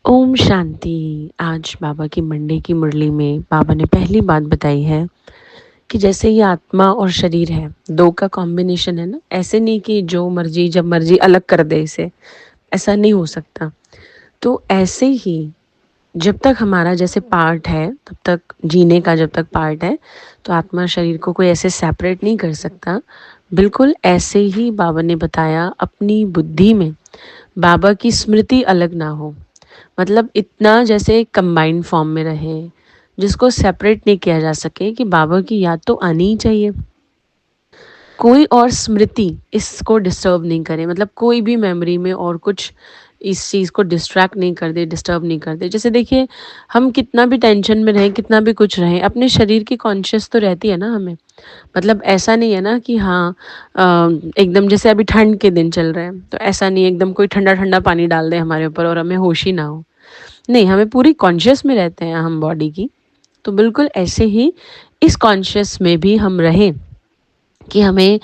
ओम शांति। आज बाबा की मंडे की मुरली में बाबा ने पहली बात बताई है कि जैसे ये आत्मा और शरीर है, दो का कॉम्बिनेशन है ना। ऐसे नहीं कि जो मर्जी जब मर्जी अलग कर दे इसे, ऐसा नहीं हो सकता। तो ऐसे ही जब तक हमारा जैसे पार्ट है, तब तक जीने का जब तक पार्ट है, तो आत्मा शरीर को कोई ऐसे सेपरेट नहीं कर सकता। बिल्कुल ऐसे ही बाबा ने बताया, अपनी बुद्धि में बाबा की स्मृति अलग ना हो, मतलब इतना जैसे कंबाइंड फॉर्म में रहे, जिसको सेपरेट नहीं किया जा सके, कि बाबा की याद तो आनी ही चाहिए। कोई और स्मृति इसको डिस्टर्ब नहीं करे, मतलब कोई भी मेमोरी में और कुछ इस चीज़ को डिस्ट्रैक्ट नहीं कर दे, डिस्टर्ब नहीं कर दे। जैसे देखिए, हम कितना भी टेंशन में रहें, कितना भी कुछ रहें, अपने शरीर की कॉन्शियस तो रहती है ना हमें। मतलब ऐसा नहीं है ना कि हाँ, एकदम जैसे अभी ठंड के दिन चल रहे हैं, तो ऐसा नहीं एकदम कोई ठंडा ठंडा पानी डाल दे हमारे ऊपर और हमें होश ही ना हो। नहीं, हमें पूरी कॉन्शियस में रहते हैं हम बॉडी की। तो बिल्कुल ऐसे ही इस कॉन्शियस में भी हम रहें कि हमें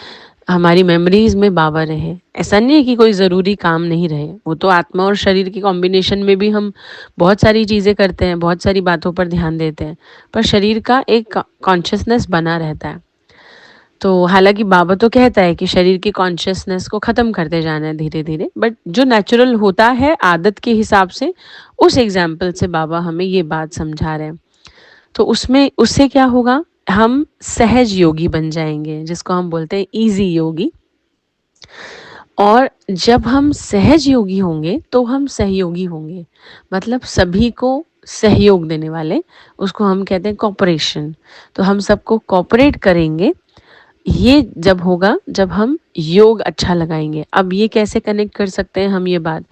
हमारी मेमोरीज में बाबा रहे। ऐसा नहीं है कि कोई ज़रूरी काम नहीं रहे, वो तो आत्मा और शरीर की कॉम्बिनेशन में भी हम बहुत सारी चीज़ें करते हैं, बहुत सारी बातों पर ध्यान देते हैं, पर शरीर का एक कॉन्शियसनेस बना रहता है। तो हालांकि बाबा तो कहता है कि शरीर की कॉन्शियसनेस को ख़त्म करते जाना है धीरे धीरे, बट जो नेचुरल होता है आदत के हिसाब से, उस एग्जाम्पल से बाबा हमें ये बात समझा रहे हैं। तो उसमें उससे क्या होगा, हम सहज योगी बन जाएंगे, जिसको हम बोलते हैं इजी योगी। और जब हम सहज योगी होंगे तो हम सहयोगी होंगे, मतलब सभी को सहयोग देने वाले, उसको हम कहते हैं कॉपरेशन। तो हम सबको कॉपरेट करेंगे। ये जब होगा जब हम योग अच्छा लगाएंगे। अब ये कैसे कनेक्ट कर सकते हैं हम ये बात,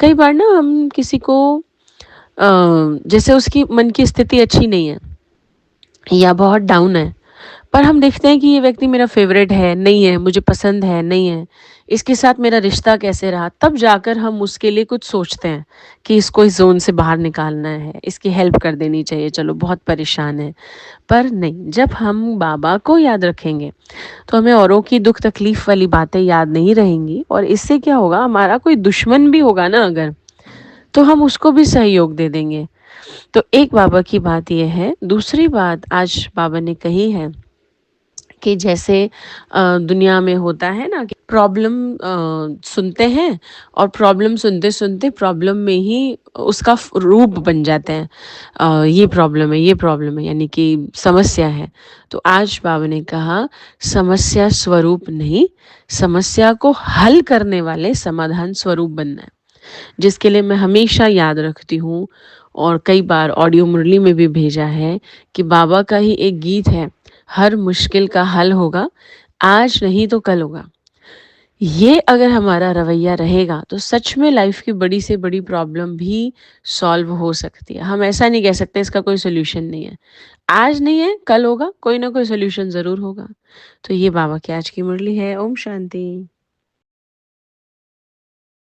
कई बार ना हम किसी को जैसे उसकी मन की स्थिति अच्छी नहीं है या बहुत डाउन है, पर हम देखते हैं कि ये व्यक्ति मेरा फेवरेट है नहीं है, मुझे पसंद है नहीं है, इसके साथ मेरा रिश्ता कैसे रहा, तब जाकर हम उसके लिए कुछ सोचते हैं कि इसको इस जोन से बाहर निकालना है, इसकी हेल्प कर देनी चाहिए, चलो बहुत परेशान है। पर नहीं, जब हम बाबा को याद रखेंगे तो हमें औरों की दुख तकलीफ वाली बातें याद नहीं रहेंगी। और इससे क्या होगा, हमारा कोई दुश्मन भी होगा ना अगर, तो हम उसको भी सहयोग दे देंगे। तो एक बाबा की बात यह है। दूसरी बात आज बाबा ने कही है कि जैसे दुनिया में होता है ना कि प्रॉब्लम सुनते हैं, और प्रॉब्लम सुनते सुनते प्रॉब्लम में ही उसका रूप बन जाते हैं। ये प्रॉब्लम है, ये प्रॉब्लम है, यानी कि समस्या है। तो आज बाबा ने कहा, समस्या स्वरूप नहीं, समस्या को हल करने वाले समाधान स्वरूप बनना है, जिसके लिए मैं हमेशा याद रखती हूँ। और कई बार ऑडियो मुरली में भी भेजा है कि बाबा का ही एक गीत है, हर मुश्किल का हल होगा, आज नहीं तो कल होगा। ये अगर हमारा रवैया रहेगा तो सच में लाइफ की बड़ी से बड़ी प्रॉब्लम भी सॉल्व हो सकती है। हम ऐसा नहीं कह सकते इसका कोई सोल्यूशन नहीं है, आज नहीं है कल होगा, कोई ना कोई सोल्यूशन ज़रूर होगा। तो ये बाबा की आज की मुरली है। ओम शांति।